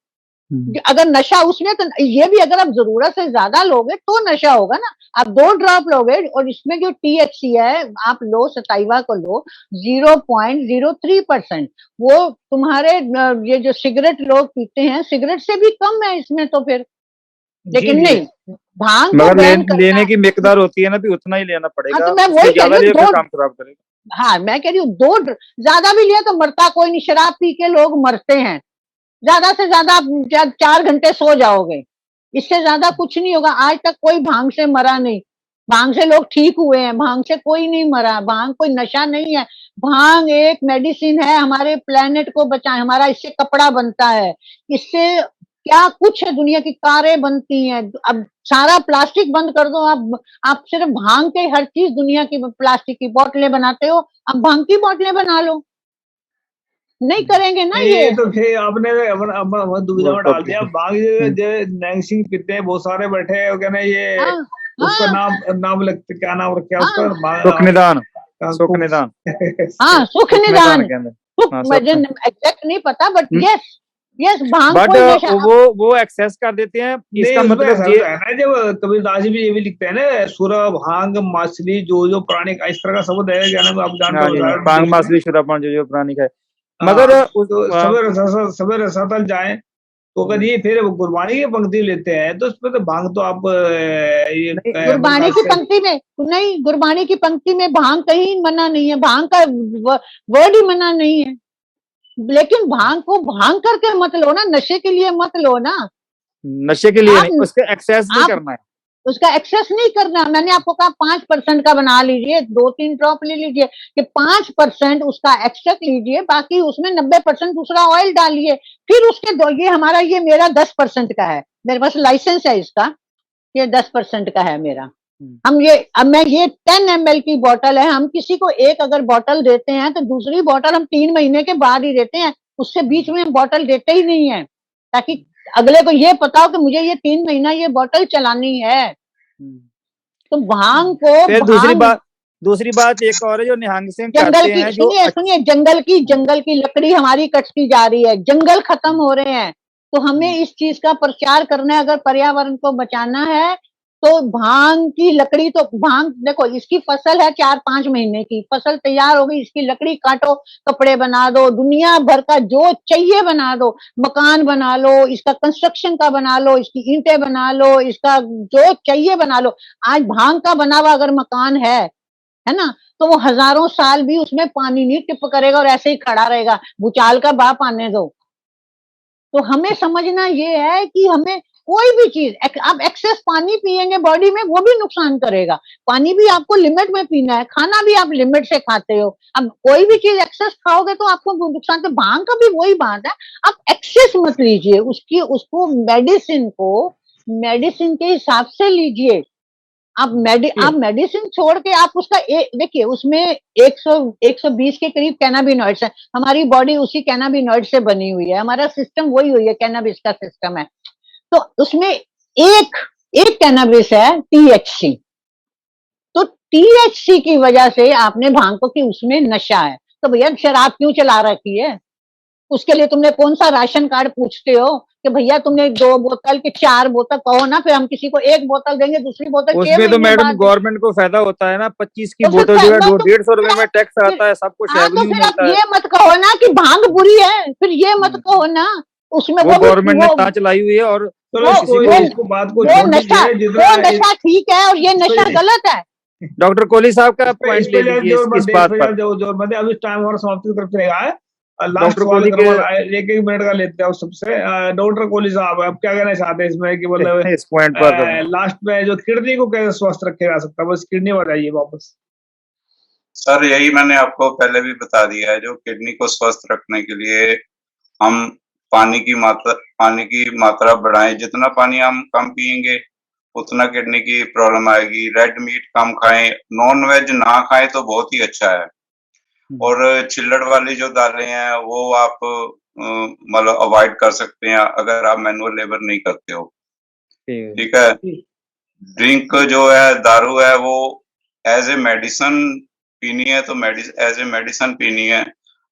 अगर नशा उसमें, तो ये भी अगर आप जरूरत से ज्यादा लोगे तो नशा होगा ना। आप 2 ड्रॉप लोगे और इसमें जो THC है आप लो, सताइवा को लो 0.03%, वो तुम्हारे ये जो सिगरेट लोग पीते हैं सिगरेट से भी कम है इसमें तो फिर। लेकिन नहीं, भांग मगर लेने की मिकदार होती है ना, भी उतना ही लेना पड़ेगा। हाँ, तो मैं वही कह रही हूँ, काम खराब करेगा। हाँ मैं कह रही हूँ 2 ज्यादा भी लिया तो मरता कोई नहीं। शराब पी के लोग मरते हैं, ज्यादा से ज्यादा 4 घंटे सो जाओगे, इससे ज्यादा कुछ नहीं होगा। आज तक कोई भांग से मरा नहीं, भांग से लोग ठीक हुए हैं, भांग से कोई नहीं मरा। भांग कोई नशा नहीं है, भांग एक मेडिसिन है, हमारे प्लेनेट को बचाए। हमारा इससे कपड़ा बनता है, इससे क्या कुछ है, दुनिया की कारें बनती हैं। अब सारा प्लास्टिक बंद कर दो, आप सिर्फ भांग के हर चीज, दुनिया की प्लास्टिक की बोतलें बनाते हो, अब भांग की बोतलें बना लो। नहीं करेंगे ना ये तो फिर आपने दुविधा में डाल दिया। भांग नैंग सिंह पीते हैं, बहुत सारे बैठे हैं, कहना ये उसका नाम लगता, क्या नाम रखा उसका? सुखनिदान। सुखनिदान, हाँ सुखनिदान, एग्जैक्ट नहीं पता, बट यस भांग कोई नशा। वो एक्सेस कर देते हैं। इसका मतलब ये है ना, जब कबीरदास जी भी ये भी लिखते हैं ना, सुरा भांग माछली जो प्राणी का, इस तरह का शब्द है, क्या नाम आप जानते हो? भांग माछली सुरापान जो प्राणी का है। मगर सवेरे सतल जाए तो अगर ये फिर गुरबाणी की पंक्ति लेते हैं तो उसमें तो भांग तो आप गुरबाणी की पंक्ति में नहीं, गुरबाणी की पंक्ति में भांग कहीं मना नहीं है, भांग का वर्ड ही मना नहीं है। लेकिन भांग को भांग करके मत लो ना, नशे के लिए मत लो ना, नशे के लिए नहीं, उसके एक्सेस नहीं करना है, उसका एक्सेस नहीं करना। मैंने आपको कहा 5% का बना लीजिए, 2-3 ड्रॉप ले लीजिए कि 5% उसका एक्स्ट्रैक्ट लीजिए, बाकी उसमें 90% दूसरा ऑयल डालिए। फिर उसके ये हमारा, ये मेरा 10% का है, मेरे पास लाइसेंस है इसका, ये 10% का है मेरा। हम ये, अब मैं ये 10 ml की बोतल है, हम किसी को एक अगर बोतल देते हैं तो दूसरी बोतल हम 3 महीने के बाद ही देते हैं, उससे बीच में हम बोतल देते ही नहीं है, ताकि अगले को ये पता हो कि मुझे ये 3 महीना ये बोतल चलानी है। तो भांग को, फिर दूसरी बात एक और है जो निहंग सिंह जंगल की, सुनिए जंगल की लकड़ी हमारी कटती जा रही है, जंगल खत्म हो रहे हैं, तो हमें इस चीज का प्रचार करना है। अगर पर्यावरण को बचाना है तो भांग की लकड़ी, तो भांग देखो इसकी फसल है 4-5 महीने की, फसल तैयार हो गई, इसकी लकड़ी काटो, कपड़े बना दो, दुनिया भर का जो चाहिए बना दो, मकान बना लो, इसका कंस्ट्रक्शन का बना लो, इसकी ईंटें बना लो, इसका जो चाहिए बना लो। आज भांग का बना हुआ अगर मकान है ना, तो वो हजारों साल भी उसमें पानी नहीं टिप करेगा और ऐसे ही खड़ा रहेगा, भूचाल का बाप आने दो। तो हमें समझना ये है कि हमें कोई भी चीज, आप एक्सेस पानी पिएंगे बॉडी में, वो भी नुकसान करेगा। पानी भी आपको लिमिट में पीना है, खाना भी आप लिमिट से खाते हो। अब कोई भी चीज एक्सेस खाओगे तो आपको नुकसान। तो भांग का भी वही बात है, आप एक्सेस मत लीजिए, उसको मेडिसिन के हिसाब से लीजिए। आप मेडिसिन छोड़ के आप उसका देखिए, उसमें 120 के करीब कैनाबिनॉइड्स है, हमारी बॉडी उसी कैनाबिनॉइड से बनी हुई है, हमारा सिस्टम वही हुई है, कैनाबिस का सिस्टम है। तो उसमें एक कैनाबिस है THC, तो THC की वजह से आपने भांग को कि उसमें नशा है, तो भैया शराब क्यों चला रखी है? उसके लिए तुमने कौन सा राशन कार्ड पूछते हो कि भैया तुमने 2 बोतल के 4 बोतल कहो ना, फिर हम किसी को 1 बोतल देंगे, दूसरी बोतल 6 उसमें तो महीने मैडम बाद। गवर्नमेंट को फायदा होता है ना, 25 की तो फिर बोतल जो है मैं तो 150 रुपए में टैक्स आता है, सब कुछ हाँ, तो रेवेन्यू फिर आप मिलता है। ये मत कहो ना कि भांग बुरी है, फिर ये मत कहो ना। उसमें वो गवर्नमेंट ने वो ता चलाई हुई है और चलो इसको बात को छोड़ दीजिए। वो नशा ठीक है और ये नशा गलत है। डॉक्टर कोहली साहब का पॉइंट ले इस लीजिए इस बात पर। जोर मत अभी टाइम हमारा समाप्ति की तरफ चलेगा है। लास्ट डॉक्टर सवाल कोहली के एक मिनट का लेते हैं सबसे। डॉक्टर कोहली साहब आप क्या कहना चाहते हैं इसमें कि मतलब इस पॉइंट पर लास्ट में जो किडनी को कैसे स्वस्थ रखे जा सकता है, बस किडनी बताइए वापस। सर यही मैंने आपको पहले भी बता दिया है, जो किडनी को स्वस्थ रखने के लिए हम पानी की मात्रा बढ़ाएं। जितना पानी हम कम पिएंगे उतना किडनी की प्रॉब्लम आएगी। रेड मीट कम खाएं, नॉन वेज ना खाएं तो बहुत ही अच्छा है। और छिल्लड़ वाली जो दालें हैं वो आप मतलब अवॉइड कर सकते हैं अगर आप मैनुअल लेबर नहीं करते हो। ठीक है। ड्रिंक जो है, दारू है, वो एज ए मेडिसिन पीनी है तो एज ए मेडिसिन पीनी है,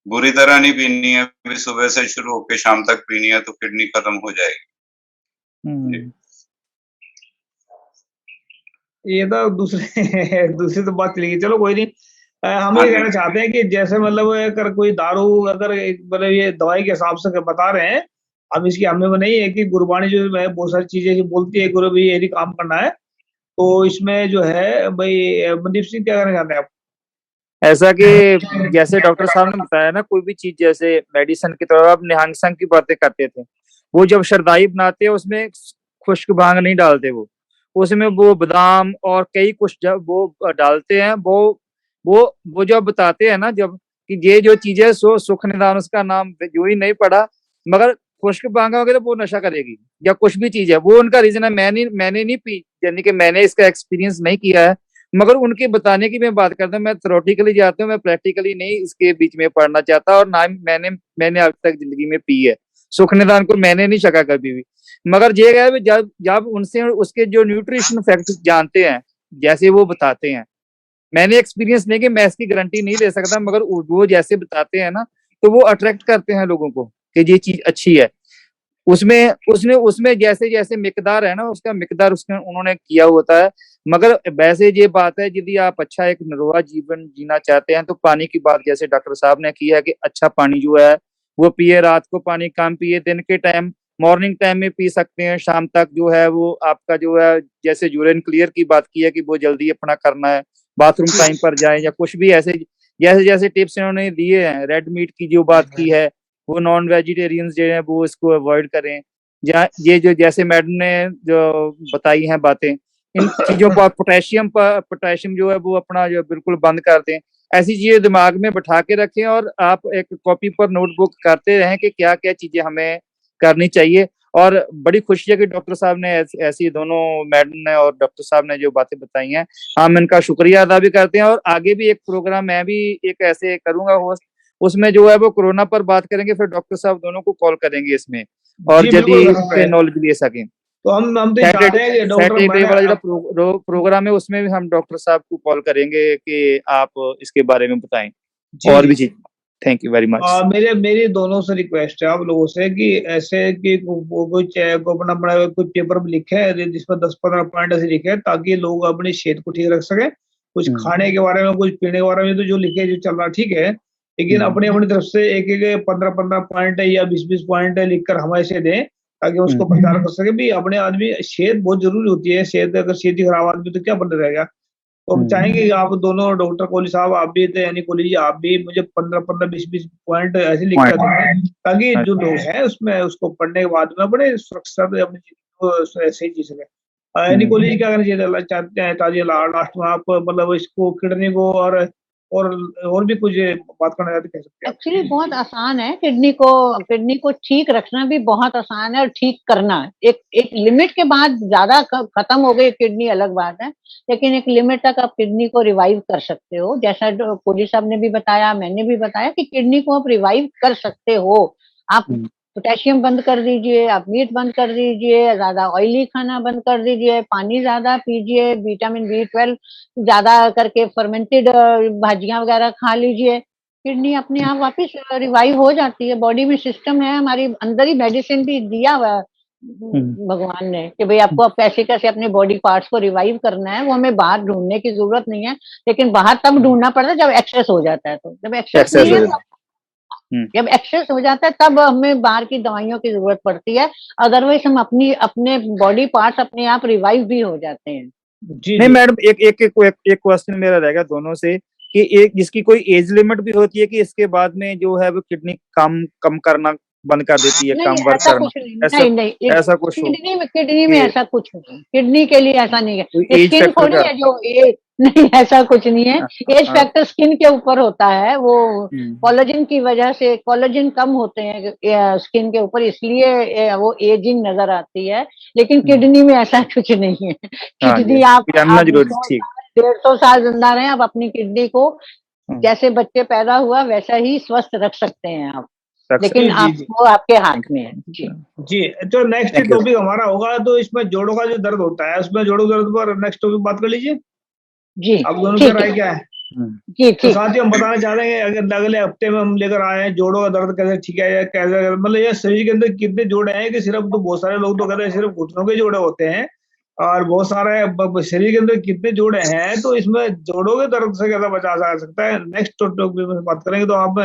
बुरी तरह नहीं पीनी है। भी सुबह से शुरू होकर शाम तक पीनी है तो किडनी खत्म हो जाएगी। ये तो दूसरी तो बात चलेगी, चलो कोई नहीं। हम ये कहना चाहते हैं कि जैसे मतलब अगर कोई दारू अगर मतलब ये दवाई के हिसाब से बता रहे हैं, अब इसकी हमें वो नहीं है कि गुरबानी जो है बहुत सारी चीजें जो बोलती है गुरु भी यही काम करना है, तो इसमें जो है भाई मनदीप सिंह क्या कहना चाहते हैं आप? ऐसा कि जैसे डॉक्टर साहब ने बताया ना, कोई भी चीज जैसे मेडिसिन की तरह आप निहंग संग की बातें करते थे, वो जब शरदाई बनाते हैं उसमें खुश्क भांग नहीं डालते, वो उसमें वो बादाम और कई कुछ जब वो डालते हैं, वो जब बताते हैं ना जब कि ये जो चीजें सुख निदान उसका नाम जो ही नहीं पड़ा, मगर खुश्क भांग होगी तो वो नशा करेगी या कुछ भी चीज है, वो उनका रीजन है। मैंने नहीं पी, यानी कि मैंने इसका एक्सपीरियंस नहीं किया है, मगर उनके बताने की मैं बात करता हूँ। मैं थ्योरेटिकली जाता हूँ, मैं प्रैक्टिकली नहीं इसके बीच में पढ़ना चाहता, और ना मैंने अब तक जिंदगी में पी है। सुख निदान को मैंने नहीं छका कभी भी, मगर ये है जब उनसे उसके जो न्यूट्रिशन फैक्ट जानते हैं जैसे वो बताते हैं, मैंने एक्सपीरियंस नहीं कि मैं इसकी गारंटी नहीं ले सकता, मगर वो जैसे बताते हैं ना तो वो अट्रैक्ट करते हैं लोगों को कि ये चीज अच्छी है। उसमें जैसे जैसे मिकदार है ना, उसका मिकदार उसने उन्होंने किया होता है। मगर वैसे ये बात है, यदि आप अच्छा एक निरोगा जीवन जीना चाहते हैं तो पानी की बात जैसे डॉक्टर साहब ने की है कि अच्छा पानी जो है वो पिए, रात को पानी कम पिए, दिन के टाइम मॉर्निंग टाइम में पी सकते हैं, शाम तक जो है वो आपका जो है जैसे यूरिन क्लियर की बात की है कि वो जल्दी अपना करना है, बाथरूम टाइम पर जाए या कुछ भी ऐसे जैसे जैसे टिप्स इन्होंने दिए हैं। रेड मीट की जो बात की है, वो नॉन वेजिटेरियंस जो है वो इसको अवॉइड करें। ये जो जैसे मैडम ने जो बताई हैं बातें, इन चीजों पर पोटेशियम जो है वो अपना जो बिल्कुल बंद कर दें। ऐसी चीजें दिमाग में बैठा के रखें और आप एक कॉपी पर नोटबुक करते रहें कि क्या क्या चीजें हमें करनी चाहिए। और बड़ी खुशी है कि डॉक्टर साहब ने ऐसी दोनों मैडम ने और डॉक्टर साहब ने जो बातें बताई हैं, हम इनका शुक्रिया अदा भी करते हैं। और आगे भी एक प्रोग्राम मैं भी एक ऐसे करूंगा होस्ट, उसमें जो है वो कोरोना पर बात करेंगे, फिर डॉक्टर साहब दोनों को कॉल करेंगे इसमें, और यदि इससे नॉलेज ले सकें तो हम तो चाहते हैं कि सैटरडे वाला जो प्रोग्राम है उसमें भी हम डॉक्टर साहब को कॉल करेंगे कि आप इसके बारे में बताएं और भी चीज। Thank you very much. मेरी दोनों से रिक्वेस्ट है आप लोगों से कि ऐसे कि कोई अपना बड़ा कोई पेपर में लिखे जिसमें 10-15 पॉइंट ऐसे लिखे ताकि लोग अपनी सेहत को ठीक रख सके। कुछ खाने के बारे में, कुछ पीने के बारे में तो जो लिखे जो चल रहा ठीक है, लेकिन अपनी अपनी तरफ से एक 15-15 पॉइंट या 20-20 पॉइंट लिखकर हमें से दें ताकि उसको प्रचार कर सके। भी अपने आदमी सेहत बहुत जरूरी होती है, सेहत अगर सेहत ही खराब आदमी तो क्या बन रहेगा। तो हम चाहेंगे कि आप दोनों डॉक्टर कोहली साहब, आप भी थे यानी कोहली जी, आप भी मुझे 15-15 20-20 पॉइंट ऐसे लिख कर देंगे ताकि जो लोग हैं उसमें उसको पढ़ने के बाद में बड़े सुरक्षा से अपनी जिंदगी को सही जी सके। यानी कोहली जी क्या करना चाहते हैं ताकि लास्ट में आप मतलब इसको किडनी को और भी कुछ बात करना चाहते कह सकते हैं। एक्चुअली बहुत आसान है, किडनी को ठीक रखना भी बहुत आसान है और ठीक करना एक लिमिट के बाद ज्यादा खत्म हो गई किडनी अलग बात है, लेकिन एक लिमिट तक आप किडनी को रिवाइव कर सकते हो। जैसा कोहली साहब ने भी बताया, मैंने भी बताया कि किडनी को आप रिवाइव कर सकते हो। आप पोटेशियम बंद कर दीजिए, आप मीट बंद कर दीजिए, ज्यादा ऑयली खाना बंद कर दीजिए, पानी ज्यादा पीजिए, विटामिन B12 ज्यादा करके फर्मेंटेड भाजियां वगैरह खा लीजिए। किडनी अपने आप वापस रिवाइव हो जाती है। बॉडी में सिस्टम है, हमारी अंदर ही मेडिसिन भी दिया हुआ है भगवान ने कि भाई आपको कैसे कैसे अपने बॉडी पार्ट्स को रिवाइव करना है। वो हमें बाहर ढूंढने की जरूरत नहीं है, लेकिन बाहर तब ढूंढना पड़ता है जब एक्सेस हो जाता है। तो जब एक्सेस नहीं है, जब एक्सेस हो जाता है तब हमें बाहर की दवाइयों की जरूरत पड़ती है। अदरवाइज हम अपने बॉडी पार्ट्स अपने आप रिवाइव भी हो जाते हैं। नहीं मैडम, एक क्वेश्चन मेरा रहेगा दोनों से कि एक जिसकी कोई एज लिमिट भी होती है कि इसके बाद में जो है वो किडनी कम करना बंद कर देती है, कम वर्क करना, ऐसा कुछ किडनी में ऐसा कुछ नहीं, किडनी के लिए ऐसा नहीं है। स्किन थोड़ी है जो नहीं, ऐसा कुछ नहीं है। एज फैक्टर स्किन के ऊपर होता है, वो कोलेजन की वजह से कोलेजन कम होते हैं स्किन के ऊपर, इसलिए वो एजिंग नजर आती है। लेकिन किडनी में ऐसा कुछ नहीं है। किडनी आप 150 साल जिंदा रहे, आप अपनी किडनी को जैसे बच्चे पैदा हुआ वैसा ही स्वस्थ रख सकते हैं आप, लेकिन आपको आपके हाथ में है। जी तो नेक्स्ट टॉपिक हमारा होगा, तो इसमें जोड़ों का जो दर्द होता है, उसमें जोड़ों दर्द पर नेक्स्ट टॉपिक बात कर लीजिए। जी आप दोनों की राय क्या है? जी तो साथ ही हम बताना चाह रहे हैं, अगर अगले हफ्ते में हम लेकर आए हैं जोड़ों का दर्द कैसे ठीक है, या कैसे, मतलब ये शरीर के अंदर कितने जोड़े हैं कि सिर्फ, तो बहुत सारे लोग तो कहते हैं सिर्फ घुटनों के जोड़े होते हैं, और बहुत सारे शरीर के अंदर कितने जोड़े हैं, तो इसमें जोड़ों के दर्द से कैसे बचा जा सकता है, नेक्स्ट टॉपिक में बात करेंगे। तो आप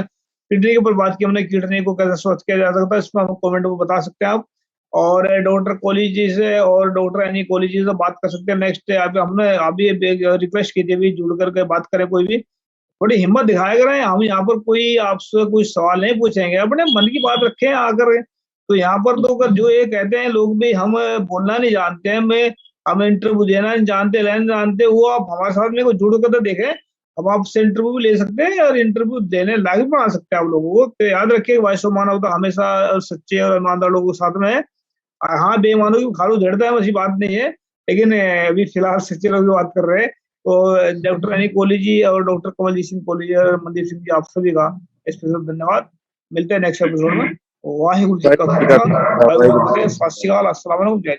किडनी के ऊपर बात की हमने, किडनी को कैसे स्वस्थ किया जा सकता है, इसमें हम कमेंट में बता सकते हैं आप, और डॉक्टर कोहली जी से और डॉक्टर एनी कोहली जी से बात कर सकते हैं नेक्स्ट। हमने अभी रिक्वेस्ट की थी भी जुड़ करके बात करें, कोई भी थोड़ी हिम्मत दिखाया करें। हम यहाँ पर कोई आपसे कोई सवाल नहीं पूछेंगे, अपने मन की बात रखें आकर। तो यहाँ पर तो जो ये कहते हैं लोग भी हम बोलना नहीं जानते हैं, हम इंटरव्यू देना नहीं जानते, लेना जानते, वो आप हमारे साथ में जुड़ कर तो देखें, हम आपसे इंटरव्यू भी ले सकते हैं और इंटरव्यू देने लायक बना सकते हैं आप लोगों को। तो याद रखिए, वॉइस ऑफ मानवता हमेशा सच्चे और ईमानदार लोगों के साथ में है। हाँ, बेईमानों की खालू झेड़ता है, ऐसी बात नहीं है, लेकिन अभी फिलहाल सच्चे लोगों की बात कर रहे हैं। तो डॉक्टर एनी कोहली जी और डॉक्टर कमलजीत सिंह कोहली जी और मनदीप सिंह जी, आप सभी का स्पेशल धन्यवाद। मिलते हैं नेक्स्ट एपिसोड में। वाहिगुरु जी का खालसा, वाहिगुरु जी की फतेह, सत श्री अकाल, अस्सलाम वालेकुम, जय